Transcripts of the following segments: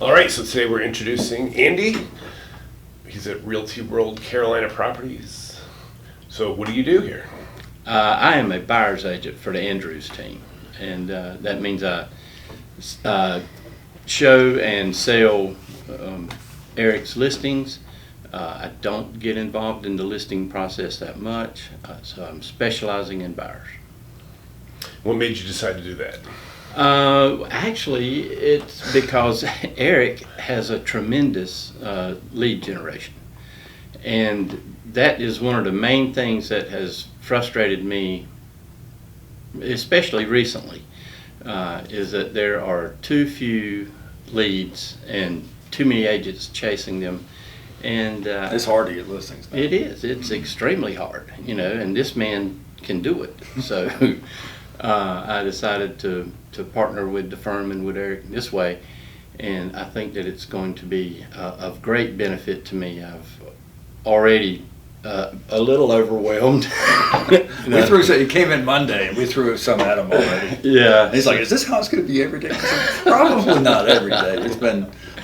All right, so today we're introducing Andy. He's at Realty World Carolina Properties. So what do you do here? I am a buyer's agent for the Andrews team, and that means I show and sell Eric's listings. I don't get involved in the listing process that much, so I'm specializing in buyers. What made you decide to do that? Actually, it's because Eric has a tremendous lead generation, and that is one of the main things that has frustrated me, especially recently, is that there are too few leads and too many agents chasing them. And it's hard to get listings now. It is. It's extremely hard, and this man can do it. So I decided to partner with the firm and with Eric this way, and I think that it's going to be of great benefit to me. I've already a little overwhelmed. He came in Monday and we threw some at him already. Yeah. And he's like, "Is this how it's going to be every day?" I said, "Probably not every day.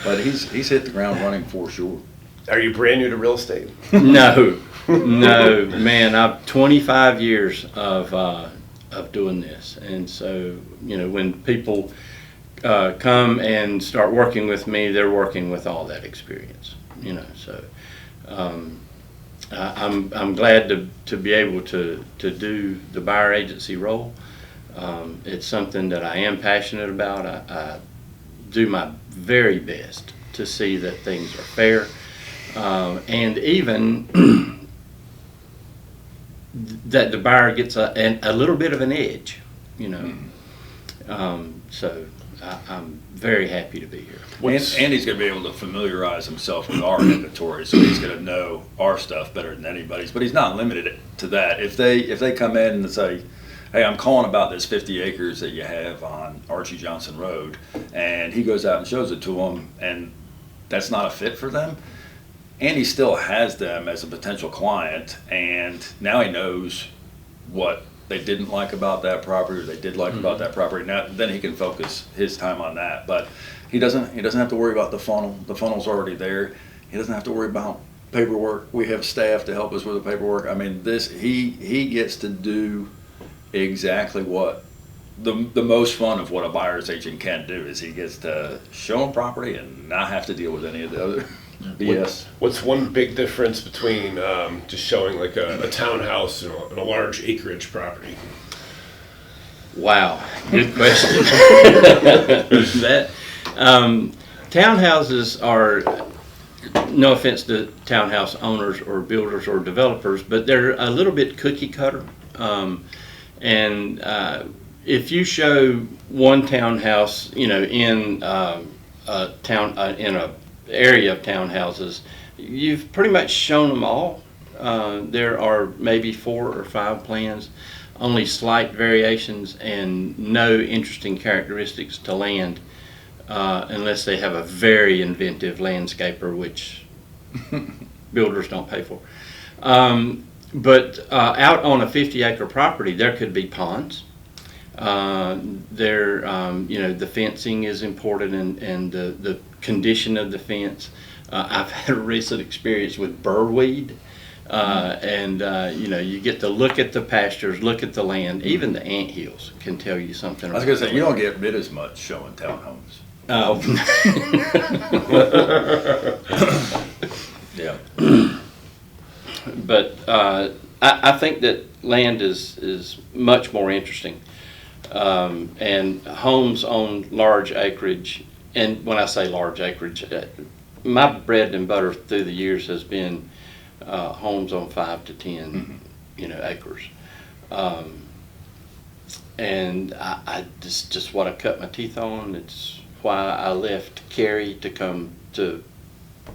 But he's hit the ground running for sure." Are you brand new to real estate? No, man. I've 25 years of doing this, and so when people come and start working with me, they're working with all that experience. So I'm glad to be able to do the buyer agency role. It's something that I am passionate about. I do my very best to see that things are fair. And even that the buyer gets a little bit of an edge, So I'm very happy to be here. Andy's going to be able to familiarize himself with our inventory, so he's going to know our stuff better than anybody's. But he's not limited to that. If they come in and say, "Hey, I'm calling about this 50 acres that you have on Archie Johnson Road," and he goes out and shows it to them, and that's not a fit for them, Andy still has them as a potential client, and now he knows what they didn't like about that property or they did like about that property. Now then he can focus his time on that. But he doesn't have to worry about the funnel. The funnel's already there. He doesn't have to worry about paperwork. We have staff to help us with the paperwork. I mean, he gets to do exactly what the most fun of what a buyer's agent can do is he gets to show them property and not have to deal with any of the other BS. What's one big difference between just showing like a townhouse and a large acreage property? Wow, good question. Townhouses are, no offense to townhouse owners or builders or developers, but they're a little bit cookie cutter. If you show one townhouse, in a area of townhouses, you've pretty much shown them all. There are maybe 4 or 5 plans, only slight variations, and no interesting characteristics to land, unless they have a very inventive landscaper, which builders don't pay for. But out on a 50-acre property, there could be ponds. The fencing is important, and the condition of the fence. I've had a recent experience with burrweed, you get to look at the pastures, look at the land. Even the anthills can tell you something. I was going to say, you don't get rid as much showing townhomes. Oh. Yeah. But I think that land is much more interesting. And homes on large acreage, and when I say large acreage, my bread and butter through the years has been homes on 5 to 10 acres. And I just what I cut my teeth on. It's why I left Cary to come to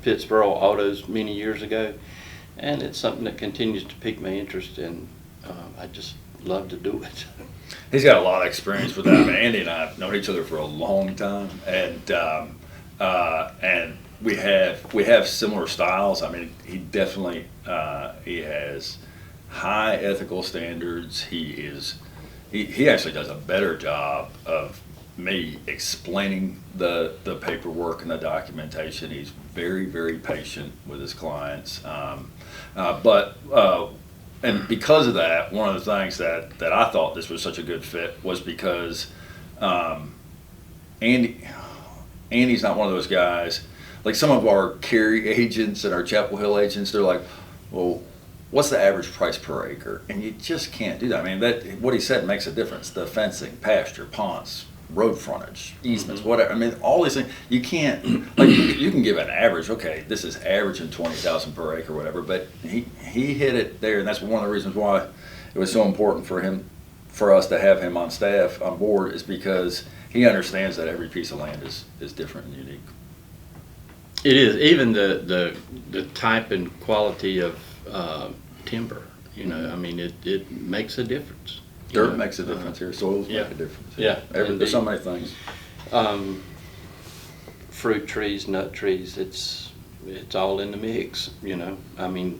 Pittsboro Autos many years ago, and it's something that continues to pique my interest, and I just love to do it. He's got a lot of experience with that. I mean, Andy and I have known each other for a long time, and we have similar styles. I mean, he definitely he has high ethical standards. He actually does a better job of me explaining the paperwork and the documentation. He's very, very patient with his clients. And because of that, one of the things that I thought this was such a good fit was because Andy's not one of those guys, like some of our Cary agents and our Chapel Hill agents, they're like, well, what's the average price per acre? And you just can't do that. I mean, what he said makes a difference. The fencing, pasture, ponds, road frontage, easements, whatever. I mean, all these things, you can't, like, you can give an average, okay, this is averaging 20,000 per acre, whatever, but he hit it there, and that's one of the reasons why it was so important for us to have him on staff, on board, is because he understands that every piece of land is different and unique. It is, even the type and quality of timber, you know, I mean, it makes a difference. Dirt makes a difference here, soils yeah. make a difference. Yeah. There's so many things. Fruit trees, nut trees, it's all in the mix, you know. I mean,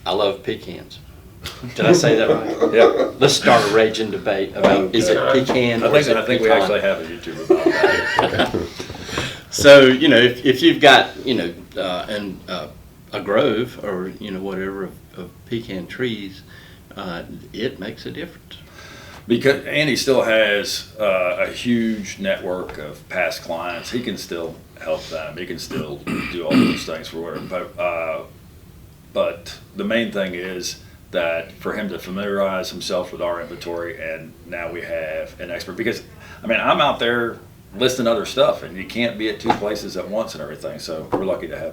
I love pecans. Did I say that right? Yeah. Let's start a raging debate about is it pecan or is it I think we pecan? actually have a YouTube about that. So, you know, if you've got, you know, a grove or, you know, whatever of pecan trees, it makes a difference. Because Andy still has a huge network of past clients. He can still help them. He can still do all those things for whatever. But the main thing is that for him to familiarize himself with our inventory, and now we have an expert. Because, I mean, I'm out there listing other stuff, and you can't be at two places at once and everything. So we're lucky to have him.